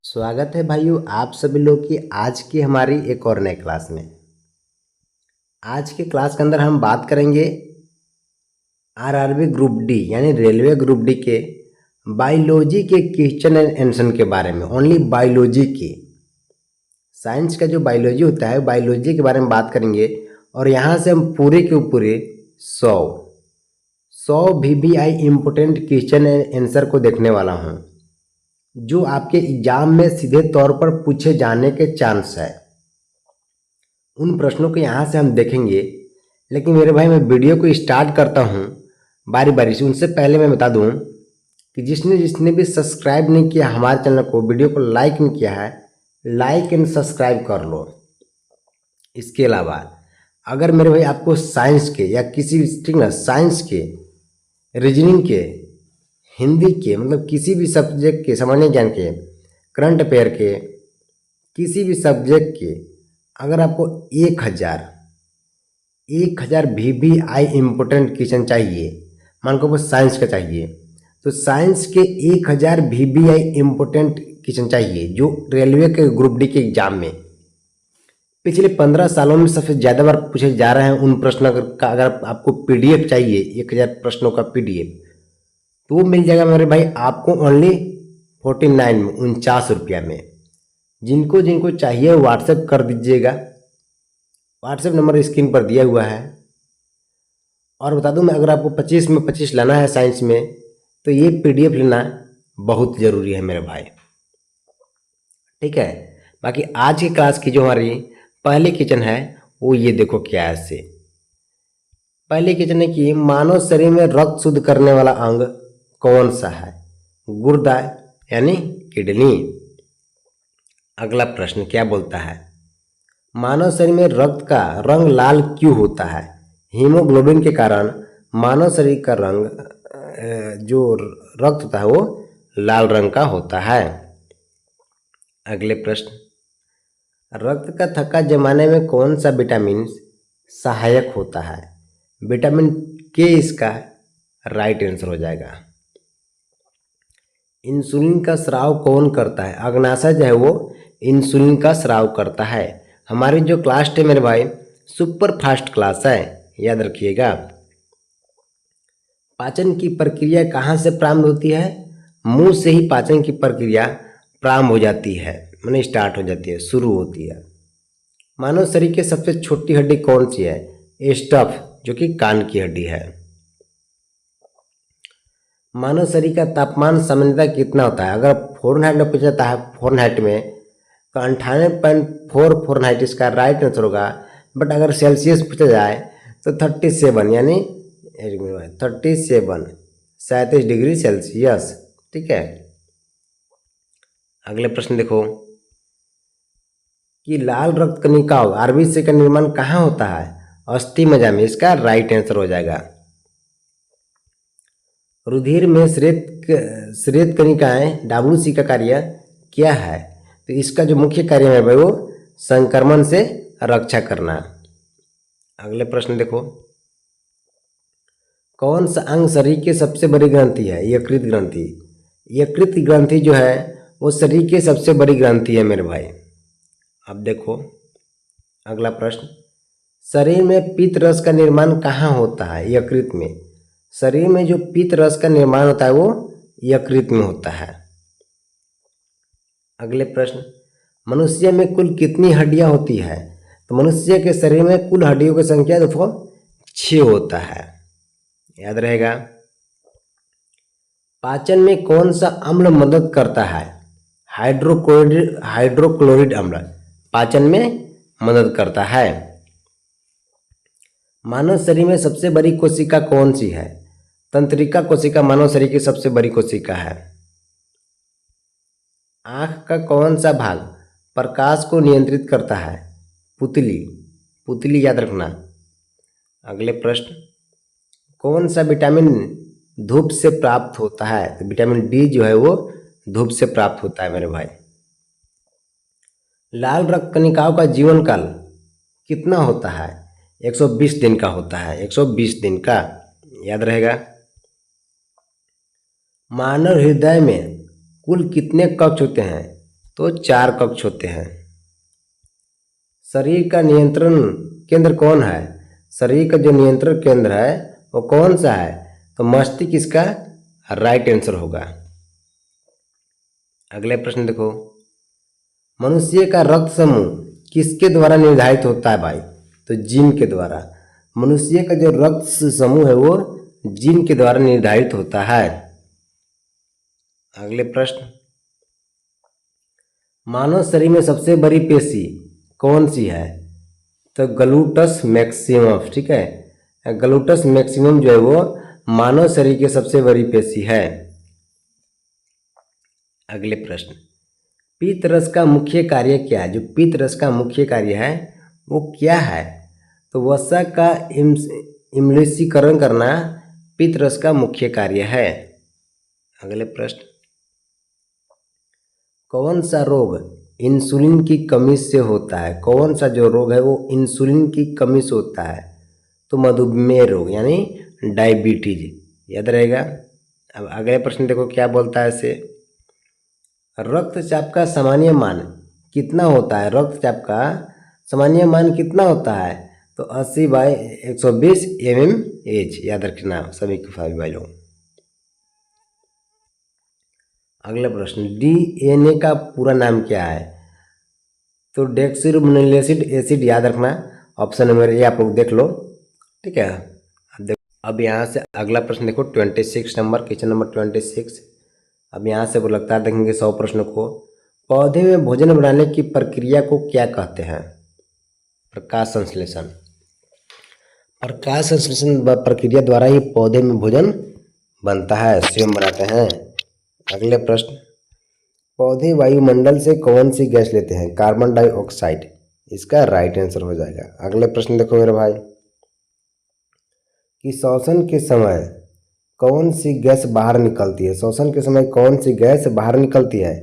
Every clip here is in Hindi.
स्वागत है भाइयों आप सभी लोग की आज की हमारी एक और नई क्लास में। आज के क्लास के अंदर हम बात करेंगे आरआरबी ग्रुप डी यानी रेलवे ग्रुप डी के बायोलॉजी के क्वेश्चन एंड आंसर के बारे में। ओनली बायोलॉजी की साइंस का जो बायोलॉजी होता है बायोलॉजी के बारे में बात करेंगे और यहाँ से हम पूरे के पूरे 100 VBI important question and answer को देखने वाला हूँ जो आपके एग्जाम में सीधे तौर पर पूछे जाने के चांस है। उन प्रश्नों को यहाँ से हम देखेंगे। लेकिन मेरे भाई मैं वीडियो को स्टार्ट करता हूँ बारी बारी से। उनसे पहले मैं बता दूँ कि जिसने भी सब्सक्राइब नहीं किया हमारे चैनल को, वीडियो को लाइक नहीं किया है, लाइक एंड सब्सक्राइब कर लो। इसके अलावा अगर मेरे भाई आपको साइंस के या किसी ठीक ना साइंस के, रीजनिंग के, हिंदी के मतलब किसी भी सब्जेक्ट के, सामान्य ज्ञान के, करंट अफेयर के, किसी भी सब्जेक्ट के अगर आपको 1000 VBI इम्पोर्टेंट क्वेश्चन चाहिए, मान को साइंस का चाहिए तो साइंस के 1000 VBI इम्पोर्टेंट क्वेश्चन चाहिए जो रेलवे के ग्रुप डी के एग्जाम में पिछले 15 सालों में सबसे ज़्यादा बार पूछे जा रहे हैं। उन प्रश्नों का अगर आपको PDF चाहिए 1000 प्रश्नों का PDF तो वो मिल जाएगा मेरे भाई आपको ओनली 49 में, 49 रुपया में। जिनको चाहिए व्हाट्सएप कर दीजिएगा। व्हाट्सएप नंबर स्क्रीन पर दिया हुआ है। और बता दूं मैं, अगर आपको 25 में 25 लाना है साइंस में तो ये PDF लेना बहुत ज़रूरी है मेरे भाई, ठीक है। बाकी आज की क्लास की जो हमारी पहले क्वेश्चन है वो ये देखो क्या है। इससे पहले क्वेश्चन है कि मानव शरीर में रक्त शुद्ध करने वाला अंग कौन सा है? गुर्दा यानी किडनी। अगला प्रश्न क्या बोलता है? मानव शरीर में रक्त का रंग लाल क्यों होता है? हीमोग्लोबिन के कारण मानव शरीर का रंग जो रक्त होता है वो लाल रंग का होता है। अगले प्रश्न, रक्त का थक्का जमाने में कौन सा विटामिन सहायक होता है? विटामिन के इसका राइट आंसर हो जाएगा। इंसुलिन का स्राव कौन करता है? अग्नाशय जो है वो इंसुलिन का स्राव करता है। हमारी जो क्लास है मेरे भाई सुपर फास्ट क्लास है, याद रखिएगा। पाचन की प्रक्रिया कहाँ से प्रारंभ होती है? मुंह से ही पाचन की प्रक्रिया प्रारंभ हो जाती है, माने स्टार्ट हो जाती है, शुरू होती है। मानव शरीर की सबसे छोटी हड्डी कौन सी है? स्टफ, जो कि कान की हड्डी है। मानव शरीर का तापमान सामान्यतः कितना होता है? अगर फ़ारेनहाइट में पूछा जाता है फ़ारेनहाइट में तो 98.4 फ़ारेनहाइट इसका राइट आंसर होगा। बट अगर सेल्सियस पूछा जाए तो 37 यानी 37 डिग्री सेल्सियस, ठीक है। अगले प्रश्न देखो कि लाल रक्त कणिकाओं RBC का निर्माण कहाँ होता है? अस्थि मज्जा में, इसका राइट आंसर हो जाएगा। रुधिर में श्वेत कणिकाएं WC का कार्य क्या है? तो इसका जो मुख्य कार्य है भाई वो संक्रमण से रक्षा करना। अगले प्रश्न देखो, कौन सा अंग शरीर की सबसे बड़ी ग्रंथि है? यकृत ग्रंथि। यकृत ग्रंथि जो है वो शरीर की सबसे बड़ी ग्रंथि है मेरे भाई। अब देखो अगला प्रश्न, शरीर में पित्त रस का निर्माण कहाँ होता है? यकृत में। शरीर में जो पित्त रस का निर्माण होता है वो यकृत में होता है। अगले प्रश्न, मनुष्य में कुल कितनी हड्डियां होती है? तो मनुष्य के शरीर में कुल हड्डियों की संख्या देखो 6 होता है, याद रहेगा। पाचन में कौन सा अम्ल मदद करता है? हाइड्रोक्लोरिक अम्ल पाचन में मदद करता है। मानव शरीर में सबसे बड़ी कोशिका कौन सी है? तंत्रिका कोशिका मानव शरीर की सबसे बड़ी कोशिका है। आँख का कौन सा भाग प्रकाश को नियंत्रित करता है? पुतली। पुतली याद रखना। अगले प्रश्न, कौन सा विटामिन धूप से प्राप्त होता है? तो विटामिन D जो है वो धूप से प्राप्त होता है मेरे भाई। लाल रक्त कणिकाओं का जीवन काल कितना होता है? 120 दिन का होता है, 120 दिन का, याद रहेगा। मानव हृदय में कुल कितने कक्ष होते हैं? तो 4 कक्ष होते हैं। शरीर का नियंत्रण केंद्र कौन है? शरीर का जो नियंत्रण केंद्र है वो कौन सा है? तो मस्तिष्क इसका राइट आंसर होगा। अगले प्रश्न देखो, मनुष्य का रक्त समूह किसके द्वारा निर्धारित होता है भाई? तो जीन के द्वारा। मनुष्य का जो रक्त समूह है वो जीन के द्वारा निर्धारित होता है। अगले प्रश्न, मानव शरीर में सबसे बड़ी पेशी कौन सी है? तो ग्लूटस मैक्सिमम, ठीक है। ग्लूटस मैक्सिमम जो है वो मानव शरीर की सबसे बड़ी पेशी है। अगले प्रश्न, पीत रस का मुख्य कार्य क्या है? जो पीत रस का मुख्य कार्य है वो क्या है? तो वसा का इम्लसीकरण करना पीत रस का मुख्य कार्य है। अगले प्रश्न, कौन सा रोग इंसुलिन की कमी से होता है? कौन सा जो रोग है वो इंसुलिन की कमी से होता है? तो मधुमेह रोग यानी डायबिटीज, याद रहेगा। अब अगले प्रश्न देखो क्या बोलता है इसे, रक्तचाप का सामान्य मान कितना होता है? रक्तचाप का सामान्य मान कितना होता है? तो 80/120 mmH, याद रखना सभी भाई लोग। अगला प्रश्न, डीएनए का पूरा नाम क्या है? तो डेक्सिरोमोनोलेसिड एसिड, याद रखना। ऑप्शन नंबर ए आप लोग देख लो, ठीक है। अब यहाँ से अगला प्रश्न देखो 26 नंबर, क्वेश्चन नंबर 26। अब यहाँ से वो लगातार देखेंगे 100 प्रश्नों को। पौधे में भोजन बनाने की प्रक्रिया को क्या कहते हैं? प्रकाश संश्लेषण। प्रकाश संश्लेषण प्रक्रिया द्वारा ही पौधे में भोजन बनता है, स्वयं बनाते हैं। अगले प्रश्न, पौधे वायुमंडल से कौन सी गैस लेते हैं? कार्बन डाइऑक्साइड, इसका राइट आंसर हो जाएगा। अगले प्रश्न देखो मेरे भाई, कि श्वसन के समय कौन सी गैस बाहर निकलती है? श्वसन के समय कौन सी गैस बाहर निकलती है?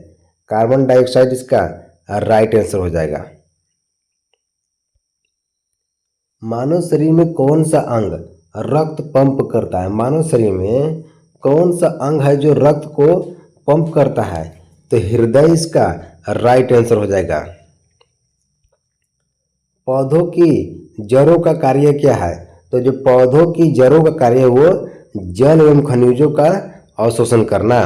कार्बन डाइऑक्साइड, इसका राइट आंसर हो जाएगा। मानव शरीर में कौन सा अंग रक्त पंप करता है? मानव शरीर में कौन सा अंग है जो रक्त को पंप करता है? तो हृदय, इसका राइट आंसर हो जाएगा। पौधों की जड़ों का कार्य क्या है? तो जो पौधों की जड़ों का कार्य है वो जल एवं खनिजों का अवशोषण करना।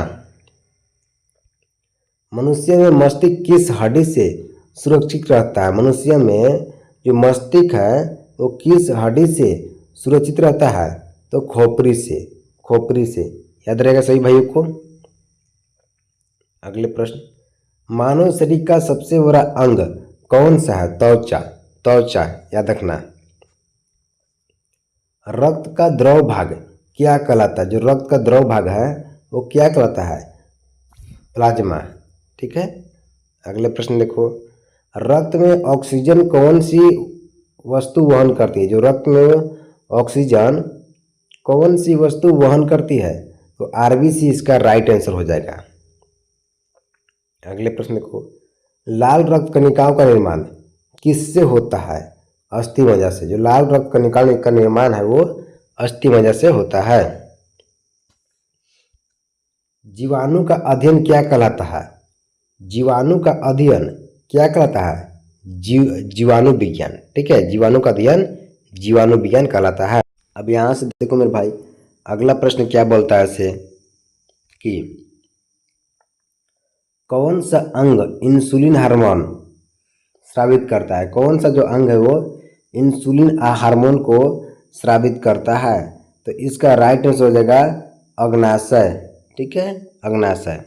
मनुष्य में मस्तिष्क किस हड्डी से सुरक्षित रहता है? मनुष्य में जो मस्तिष्क है वो किस हड्डी से सुरक्षित रहता है? तो खोपड़ी से, खोपड़ी से, याद रहेगा सही भाइयों को। अगले प्रश्न, मानव शरीर का सबसे बड़ा अंग कौन सा है? त्वचा, त्वचा, याद रखना। रक्त का द्रव भाग क्या कहलाता है? जो रक्त का द्रव भाग है वो क्या कहलाता है? प्लाज्मा, ठीक है। अगले प्रश्न देखो, रक्त में ऑक्सीजन कौन सी वस्तु वहन करती है? जो रक्त में ऑक्सीजन कौन सी वस्तु वहन करती है? तो आरबीसी, इसका राइट आंसर हो जाएगा। अगले प्रश्न देखो, लाल रक्त कणिकाओं का निर्माण किससे होता है? अस्थि मज्जा से। जो लाल रक्त कणिकाओं का निर्माण है वो अस्थि मज्जा से होता है। जीवाणु का अध्ययन क्या कहलाता है? जीवाणु का अध्ययन क्या कहलाता है? जीवाणु विज्ञान, ठीक है। जीवाणु का अध्ययन जीवाणु विज्ञान कहलाता है। अब यहाँ से देखो मेरे भाई, अगला प्रश्न क्या बोलता है इसे, कि कौन सा अंग इंसुलिन हार्मोन स्रावित करता है? कौन सा जो अंग है वो इंसुलिन हार्मोन को स्रावित करता है? तो इसका राइट आंसर हो जाएगा अग्नाशय, ठीक है, अग्नाशय।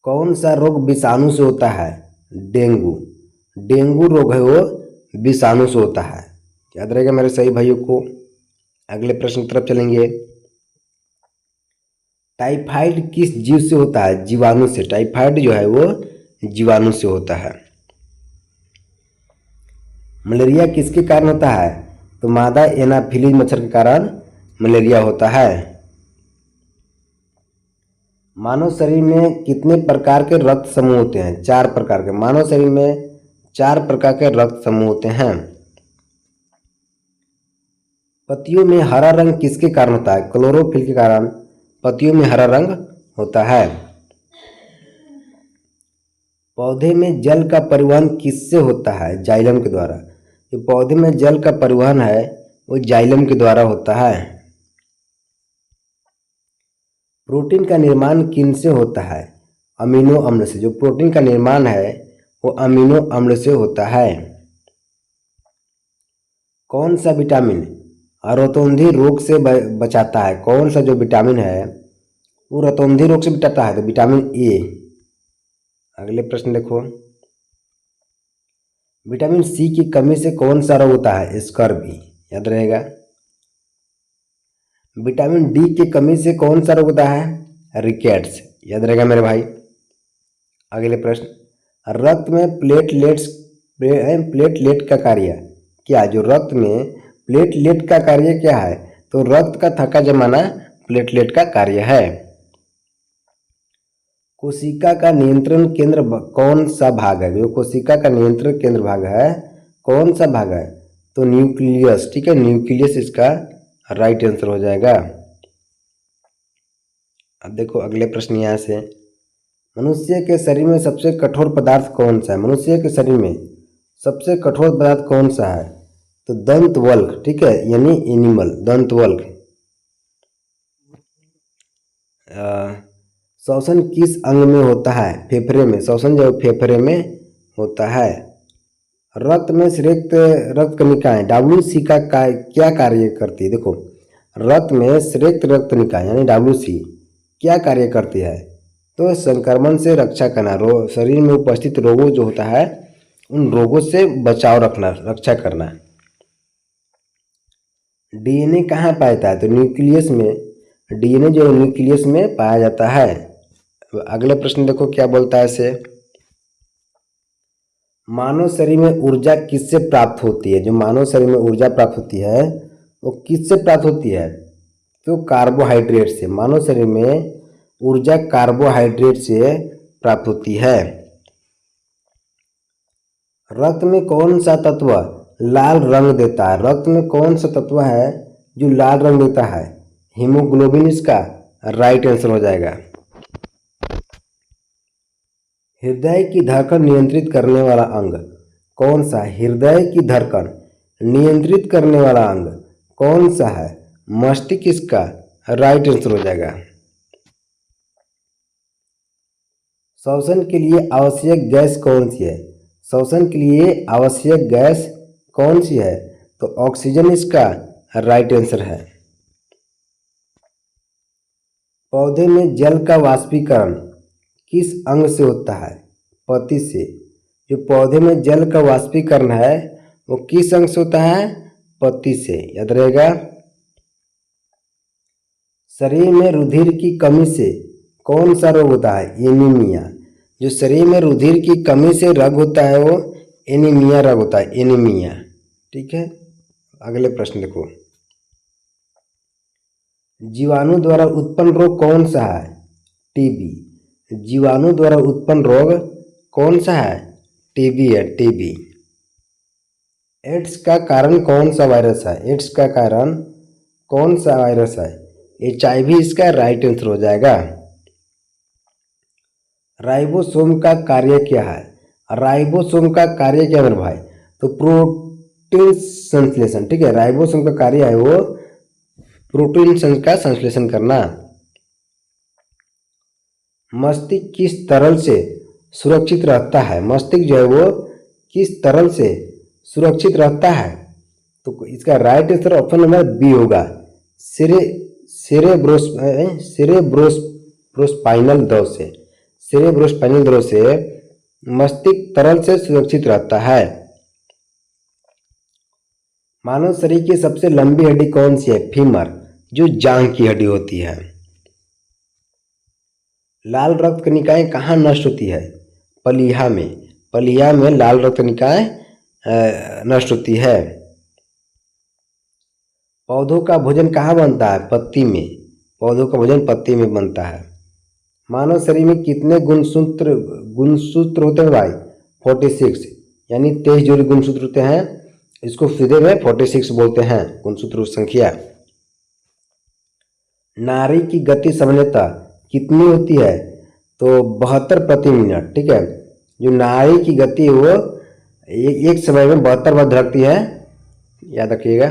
कौन सा रोग विषाणु से होता है? डेंगू। डेंगू रोग है वो विषाणु से होता है, याद रहेगा मेरे सही भाइयों को। अगले प्रश्न की तरफ चलेंगे, टाइफाइड किस जीव से होता है? जीवाणु से। टाइफाइड जो है वो जीवाणु से होता है। मलेरिया किसके कारण होता है? तो मादा एनाफिलीज मच्छर के कारण मलेरिया होता है। मानव शरीर में कितने प्रकार के रक्त समूह होते हैं? 4 प्रकार के। मानव शरीर में 4 प्रकार के रक्त समूह होते हैं। पत्तियों में हरा रंग किसके कारण होता है? क्लोरोफिल के कारण पत्तियों में हरा रंग होता है। पौधे में जल का परिवहन किससे होता है? जाइलम के द्वारा। जो पौधे में जल का परिवहन है वो जाइलम के द्वारा होता है। प्रोटीन का निर्माण किनसे होता है? अमीनो अम्ल से। जो प्रोटीन का निर्माण है वो अमीनो अम्ल से होता है। कौन सा विटामिन रतौंधी रोग से बचाता है? कौन सा जो विटामिन है वो रतौंधी रोग से बचाता है? तो विटामिन ए। अगले प्रश्न देखो, विटामिन सी की कमी से कौन सा रोग होता है? स्कर्वी। याद रहेगा। विटामिन डी की कमी से कौन सा रोग होता है? रिकेट्स। याद रहेगा मेरे भाई। अगले प्रश्न, रक्त में प्लेटलेट का कार्य क्या? जो रक्त में प्लेटलेट का कार्य क्या है? तो रक्त का थक्का जमाना प्लेटलेट का कार्य है। कोशिका का नियंत्रण केंद्र कौन सा भाग है? जो कोशिका का नियंत्रण केंद्र भाग है कौन सा भाग है? तो न्यूक्लियस। ठीक है, न्यूक्लियस इसका राइट आंसर हो जाएगा। अब देखो अगले प्रश्न यहाँ से, मनुष्य के शरीर में सबसे कठोर पदार्थ कौन सा है? मनुष्य के शरीर में सबसे कठोर पदार्थ कौन सा है? तो दंतवल्क। ठीक है, यानी एनिमल दंतवल्क। श्वसन किस अंग में होता है? फेफड़े में। श्वसन जो फेफड़े में होता है। रक्त में श्वेत रक्त कणिकाएं WC का क्या कार्य करती है? देखो, रक्त में श्वेत रक्त कणिकाएं यानी WC क्या कार्य करती है? तो संक्रमण से रक्षा करना, शरीर में उपस्थित रोगों जो होता है उन रोगों से बचाव रखना, रक्षा करना। DNA कहाँ पाया जाता है? तो न्यूक्लियस में। DNA जो न्यूक्लियस में पाया जाता है। अगले प्रश्न देखो क्या बोलता है इसे, मानव शरीर में ऊर्जा किससे प्राप्त होती है? जो मानव शरीर में ऊर्जा प्राप्त होती है वो किससे प्राप्त होती है? तो कार्बोहाइड्रेट से। मानव शरीर में ऊर्जा कार्बोहाइड्रेट से प्राप्त होती है। रक्त में कौन सा तत्व लाल रंग देता है? रक्त में कौन सा तत्व है जो लाल रंग देता है? हीमोग्लोबिन इसका राइट आंसर हो जाएगा। हृदय की धड़कन नियंत्रित करने वाला अंग कौन सा है? हृदय की धड़कन नियंत्रित करने वाला अंग कौन सा है? मस्तिष्क इसका राइट आंसर हो जाएगा। श्वसन के लिए आवश्यक गैस कौन सी है? श्वसन के लिए आवश्यक गैस कौन सी है? तो ऑक्सीजन इसका राइट आंसर है। पौधे में जल का वाष्पीकरण किस अंग से होता है? पत्ती से। जो पौधे में जल का वाष्पीकरण है वो किस अंग से होता है? पत्ती से। याद रहेगा। शरीर में रुधिर की कमी से कौन सा रोग होता है? एनीमिया। जो शरीर में रुधिर की कमी से रोग होता है वो एनीमिया रोग होता है, एनीमिया। ठीक है, अगले प्रश्न देखो, जीवाणु द्वारा उत्पन्न रोग कौन सा है? टीबी। जीवाणु द्वारा उत्पन्न रोग कौन सा है? टीबी है, टीबी। एड्स का कारण कौन सा वायरस है? एड्स का कारण कौन सा वायरस है? HIV इसका राइट आंसर हो जाएगा। राइबोसोम का कार्य क्या है? राइबोसोम का कार्य क्या है मेरे भाई? तो प्रोटीन संश्लेषण। ठीक है, राइबोसोम का कार्य है वो प्रोटीन का संश्लेषण करना। मस्तिष्क किस तरल से सुरक्षित रहता है? मस्तिष्क जो है वो किस तरल से सुरक्षित रहता है? तो इसका right answer option number B होगा, सेरेब्रोस्पाइनल द्रव से। सेरेब्रोस्पाइनल द्रव से मस्तिष्क तरल से सुरक्षित रहता है। मानव शरीर की सबसे लंबी हड्डी कौन सी है? फीमर, जो जांघ की हड्डी होती है। लाल रक्त कणिकाएं कहाँ नष्ट होती है? पलीहा में। पलीहा में लाल रक्त कणिकाएं नष्ट होती है। पौधों का भोजन कहाँ बनता है? पत्ती में। पौधों का भोजन पत्ती में बनता है। मानव शरीर में कितने गुणसूत्र होते हैं भाई? 46, यानी 23 जोड़ी गुणसूत्र होते हैं। इसको सीधे में 46 बोलते हैं गुणसूत्र संख्या। नाड़ी की गति सामान्यतः कितनी होती है? तो 72 प्रति मिनट। ठीक है, जो नाड़ी की गति है वो एक समय में 72 बार धड़कती है, याद रखिएगा।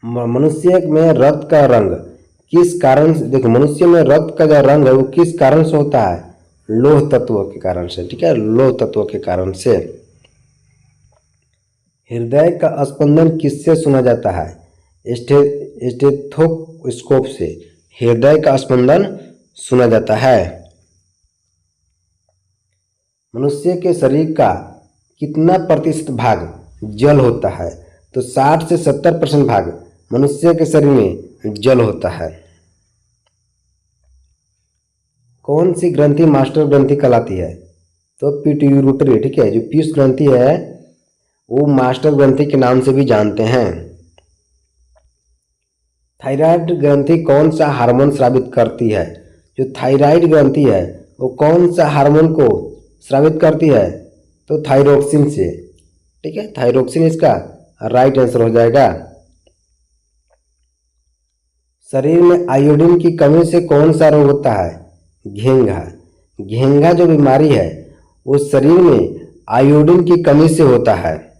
मनुष्य में रक्त का रंग किस कारण से, देखो मनुष्य में रक्त का जो रंग है वो किस कारण से होता है? लौह तत्व के कारण से, ठीक है, लौह तत्व के कारण से। हृदय का स्पंदन किससे सुना जाता है? स्टेथोस्कोप से हृदय का स्पंदन सुना जाता है। मनुष्य के शरीर का कितना प्रतिशत भाग जल होता है? तो 60 से 70% भाग मनुष्य के शरीर में जल होता है। कौन सी ग्रंथि मास्टर ग्रंथि कहलाती है? तो पिट्यूटरी, ठीक है, जो पीयूष ग्रंथि है वो मास्टर ग्रंथि के नाम से भी जानते हैं। थायराइड ग्रंथि कौन सा हार्मोन स्रावित करती है? जो थायराइड ग्रंथि है वो कौन सा हार्मोन को स्रावित करती है? तो थायरोक्सिन से, ठीक है, थायरोक्सिन इसका राइट आंसर हो जाएगा। शरीर में आयोडीन की कमी से कौन सा रोग होता है? घेंघा। घेंघा जो बीमारी है वो शरीर में आयोडीन की कमी से होता है।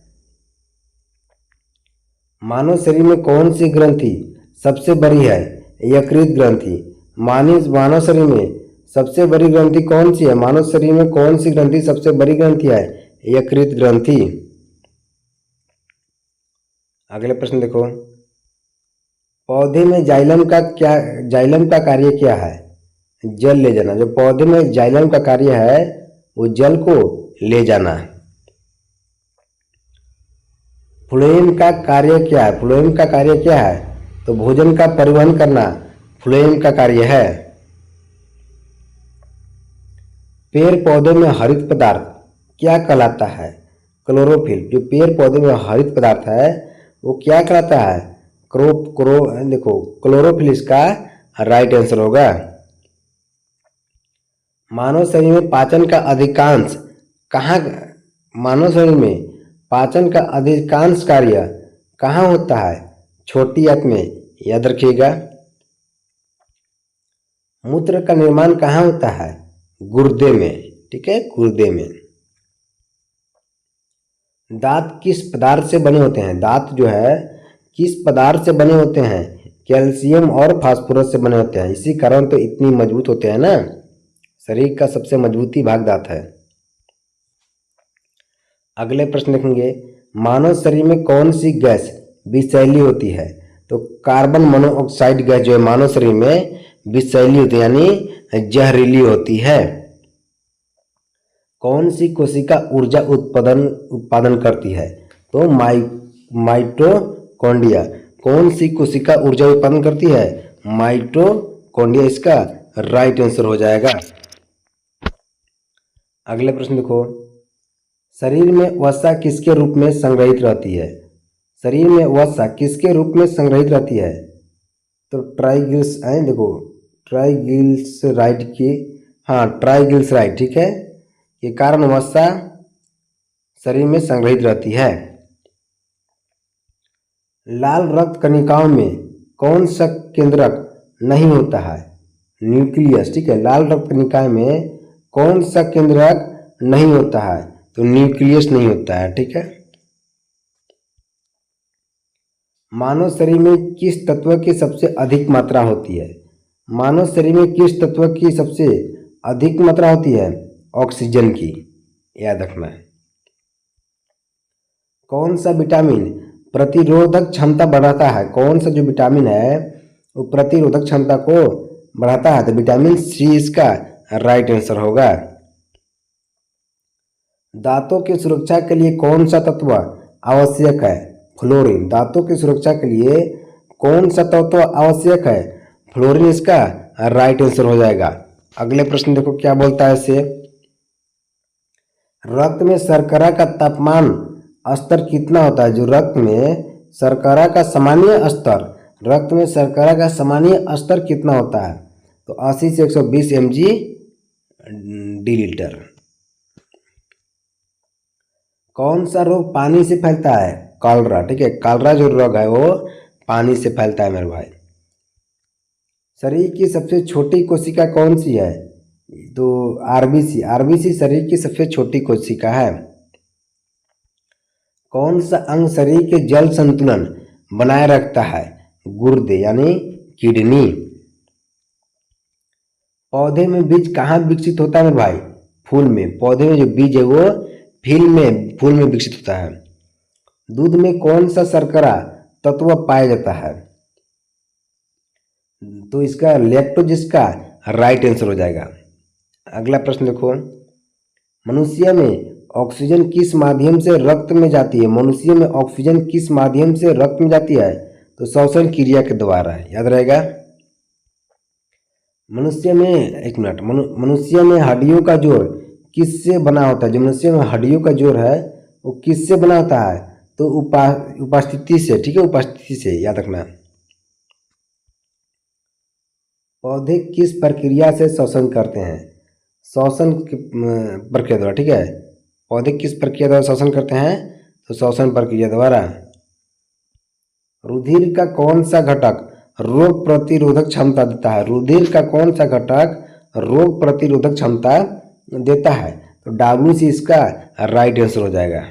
मानव शरीर में कौन सी ग्रंथि सबसे बड़ी है? यकृत ग्रंथि। मानव शरीर में सबसे बड़ी ग्रंथि कौन सी है? मानव शरीर में कौन सी ग्रंथि सबसे बड़ी ग्रंथि है? यकृत ग्रंथि। अगले प्रश्न देखो, पौधे में जाइलम का कार्य क्या है? जल ले जाना। जो पौधे में जाइलम का कार्य है वो जल को ले जाना। फ्लोएम का कार्य क्या है? फ्लोएम का कार्य क्या है? तो भोजन का परिवहन करना फ्लोएम का कार्य है। पेड़ पौधे में हरित पदार्थ क्या कहलाता है? क्लोरोफिल। जो पेड़ पौधे में हरित पदार्थ है वो क्या कहलाता है? देखो क्लोरोफिल इसका राइट आंसर होगा। मानव शरीर में पाचन का अधिकांश कार्य कहाँ होता है? छोटी आंत में, याद रखिएगा। मूत्र का निर्माण कहाँ होता है? गुर्दे में, ठीक है, गुर्दे में। दांत किस पदार्थ से बने होते हैं? दांत जो है किस पदार्थ से बने होते हैं? कैल्शियम और फास्फोरस से बने होते हैं। इसी कारण तो इतनी मजबूत होते हैं ना। शरीर का सबसे मजबूती भाग दांत है। अगले प्रश्न देखेंगे, मानव शरीर में कौन सी गैस विषैली होती है? तो कार्बन मोनोऑक्साइड गैस जो है मानव शरीर में विषैली होती है, यानी जहरीली होती है। कौन सी कोशिका ऊर्जा उत्पादन करती है? तो माइटोकॉन्ड्रिया। कौन सी कोशिका ऊर्जा उत्पादन करती है? माइटोकॉन्ड्रिया इसका राइट आंसर हो जाएगा। अगले प्रश्न देखो, शरीर में वसा किसके रूप में संग्रहित रहती है? शरीर में वसा किसके रूप में संग्रहित रहती है? तो ट्राइग्लिसराइड, ठीक है, के कारण वसा शरीर में संग्रहित रहती है। लाल रक्त कणिकाओं में कौन सा केंद्रक नहीं होता है? न्यूक्लियस, ठीक है, लाल रक्त कणिका में कौन सा केंद्रक नहीं होता है? तो न्यूक्लियस नहीं होता है, ठीक है। मानव शरीर में किस तत्व की सबसे अधिक मात्रा होती है? मानव शरीर में किस तत्व की सबसे अधिक मात्रा होती है? ऑक्सीजन की, याद रखना है। कौन सा विटामिन प्रतिरोधक क्षमता बढ़ाता है? कौन सा जो विटामिन है वो प्रतिरोधक क्षमता को बढ़ाता है? तो विटामिन सी इसका राइट आंसर होगा। दांतों की सुरक्षा के लिए कौन सा तत्व आवश्यक है? फ्लोरीन। दांतों की सुरक्षा के लिए कौन सा तत्व आवश्यक है? फ्लोरीन इसका राइट आंसर हो जाएगा। अगले प्रश्न देखो क्या बोलता है इसे, रक्त में शर्करा का तापमान स्तर कितना होता है? जो रक्त में शर्करा का सामान्य स्तर कितना होता है? तो 80 से 120 mg/dL। कौन सा रोग पानी से फैलता है? कॉलरा, ठीक है, कॉलरा जो रोग है वो पानी से फैलता है मेरे भाई। शरीर की सबसे छोटी कोशिका कौन सी है? तो आरबीसी, आरबीसी शरीर की सबसे छोटी कोशिका है। कौन सा अंग शरीर के जल संतुलन बनाए रखता है? गुर्दे यानी किडनी। पौधे में बीज कहाँ विकसित होता है मेरे भाई? फूल में। पौधे में जो बीज है वो फूल में विकसित होता है। दूध में कौन सा शर्करा तत्व पाया जाता है? तो इसका लैक्टोज इसका राइट आंसर हो जाएगा। अगला प्रश्न देखो, मनुष्य में ऑक्सीजन किस माध्यम से रक्त में जाती है? मनुष्य में ऑक्सीजन किस माध्यम से रक्त में जाती है? तो श्वसन क्रिया के द्वारा, याद रहेगा। मनुष्य में हड्डियों का जोड़ किससे बना होता है? जो मनुष्य में हड्डियों का जोड़ है वो किससे बना होता है? तो उपस्थिति से, ठीक है, उपस्थिति से, याद रखना। पौधे किस प्रक्रिया से श्वसन करते हैं? श्वसन की प्रक्रिया द्वारा, ठीक है। पौधे किस प्रक्रिया द्वारा श्वसन करते हैं? तो श्वसन प्रक्रिया द्वारा। रुधिर का कौन सा घटक रोग प्रतिरोधक क्षमता देता है? रुधिर का कौन सा घटक रोग प्रतिरोधक क्षमता देता है? तो WC इसका राइट आंसर हो जाएगा।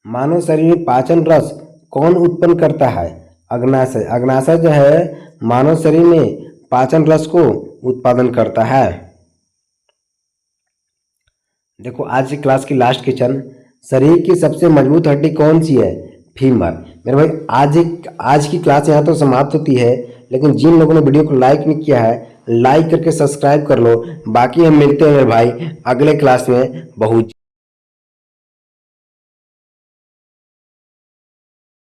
मानव शरीर में पाचन रस कौन उत्पन्न करता है? अग्नाशय। अग्नाशय जो है मानव शरीर में पाचन रस को उत्पादन करता है। देखो आज की क्लास की लास्ट क्वेश्चन, शरीर की सबसे मजबूत हड्डी कौन सी है? फीमर। मेरे भाई आज की क्लास यहाँ तो समाप्त होती है, लेकिन जिन लोगों ने वीडियो को लाइक नहीं किया है, लाइक करके सब्सक्राइब कर लो। बाकी हम मिलते हैं मेरे भाई अगले क्लास में। बहुत